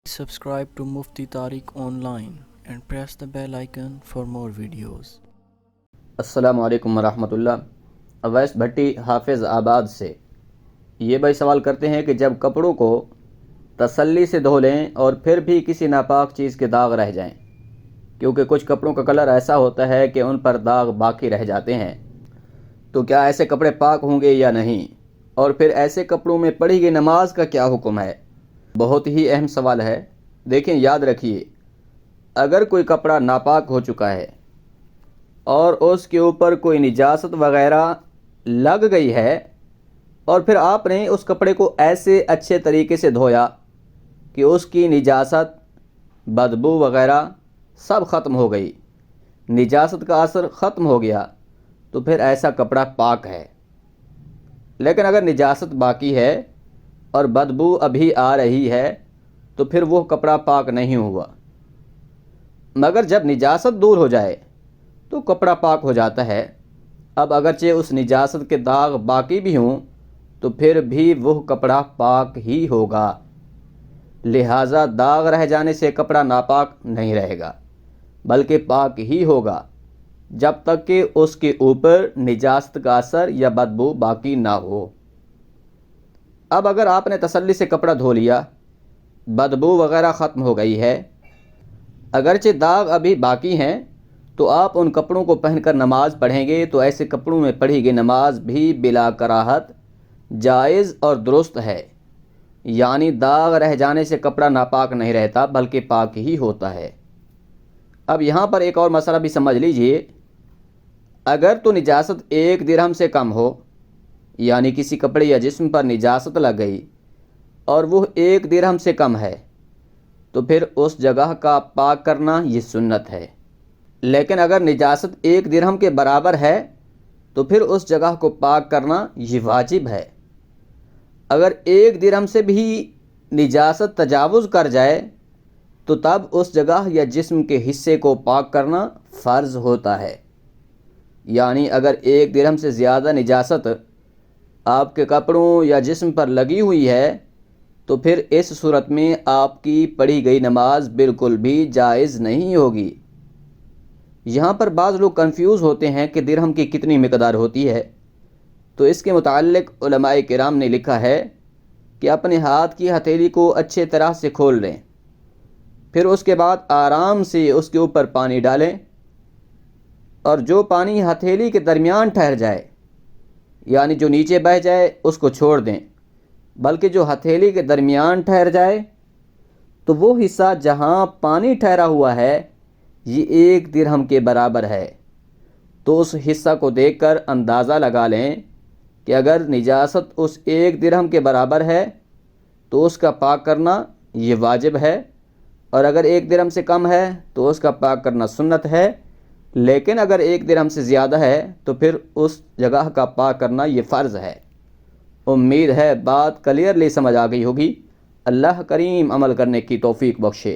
Subscribe to Mufti Tariq Online and press the bell icon for more videos. السلام علیکم ورحمۃ اللہ۔ اویس بھٹی حافظ آباد سے یہ بھائی سوال کرتے ہیں کہ جب کپڑوں کو تسلی سے دھو لیں اور پھر بھی کسی ناپاک چیز کے داغ رہ جائیں، کیونکہ کچھ کپڑوں کا کلر ایسا ہوتا ہے کہ ان پر داغ باقی رہ جاتے ہیں، تو کیا ایسے کپڑے پاک ہوں گے یا نہیں؟ اور پھر ایسے کپڑوں میں پڑھی گئی نماز کا کیا حکم ہے؟ بہت ہی اہم سوال ہے۔ دیکھیں، یاد رکھیے، اگر کوئی کپڑا ناپاک ہو چکا ہے اور اس کے اوپر کوئی نجاست وغیرہ لگ گئی ہے اور پھر آپ نے اس کپڑے کو ایسے اچھے طریقے سے دھویا کہ اس کی نجاست، بدبو وغیرہ سب ختم ہو گئی، نجاست کا اثر ختم ہو گیا، تو پھر ایسا کپڑا پاک ہے۔ لیکن اگر نجاست باقی ہے اور بدبو ابھی آ رہی ہے تو پھر وہ کپڑا پاک نہیں ہوا، مگر جب نجاست دور ہو جائے تو کپڑا پاک ہو جاتا ہے۔ اب اگرچہ اس نجاست کے داغ باقی بھی ہوں تو پھر بھی وہ کپڑا پاک ہی ہوگا، لہٰذا داغ رہ جانے سے کپڑا ناپاک نہیں رہے گا بلکہ پاک ہی ہوگا جب تک کہ اس کے اوپر نجاست کا اثر یا بدبو باقی نہ ہو۔ اب اگر آپ نے تسلی سے کپڑا دھو لیا، بدبو وغیرہ ختم ہو گئی ہے، اگرچہ داغ ابھی باقی ہیں، تو آپ ان کپڑوں کو پہن کر نماز پڑھیں گے تو ایسے کپڑوں میں پڑھی گئی نماز بھی بلا کراہت جائز اور درست ہے، یعنی داغ رہ جانے سے کپڑا ناپاک نہیں رہتا بلکہ پاک ہی ہوتا ہے۔ اب یہاں پر ایک اور مسئلہ بھی سمجھ لیجئے، اگر تو نجاست 1 درہم سے کم ہو، یعنی کسی کپڑے یا جسم پر نجاست لگ گئی اور وہ 1 درہم سے کم ہے، تو پھر اس جگہ کا پاک کرنا یہ سنت ہے۔ لیکن اگر نجاست 1 درہم کے برابر ہے تو پھر اس جگہ کو پاک کرنا یہ واجب ہے۔ اگر 1 درہم سے بھی نجاست تجاوز کر جائے تو تب اس جگہ یا جسم کے حصے کو پاک کرنا فرض ہوتا ہے، یعنی اگر 1 درہم سے زیادہ نجاست آپ کے کپڑوں یا جسم پر لگی ہوئی ہے تو پھر اس صورت میں آپ کی پڑھی گئی نماز بالکل بھی جائز نہیں ہوگی۔ یہاں پر بعض لوگ کنفیوز ہوتے ہیں کہ درہم کی کتنی مقدار ہوتی ہے، تو اس کے متعلق علماء کرام نے لکھا ہے کہ اپنے ہاتھ کی ہتھیلی کو اچھے طرح سے کھول لیں، پھر اس کے بعد آرام سے اس کے اوپر پانی ڈالیں، اور جو پانی ہتھیلی کے درمیان ٹھہر جائے، یعنی جو نیچے بہہ جائے اس کو چھوڑ دیں، بلکہ جو ہتھیلی کے درمیان ٹھہر جائے تو وہ حصہ جہاں پانی ٹھہرا ہوا ہے یہ 1 درہم کے برابر ہے۔ تو اس حصہ کو دیکھ کر اندازہ لگا لیں کہ اگر نجاست اس 1 درہم کے برابر ہے تو اس کا پاک کرنا یہ واجب ہے، اور اگر 1 درہم سے کم ہے تو اس کا پاک کرنا سنت ہے، لیکن اگر 1 درہم سے زیادہ ہے تو پھر اس جگہ کا پاک کرنا یہ فرض ہے۔ امید ہے بات کلیئرلی سمجھ آ گئی ہوگی۔ اللہ کریم عمل کرنے کی توفیق بخشے۔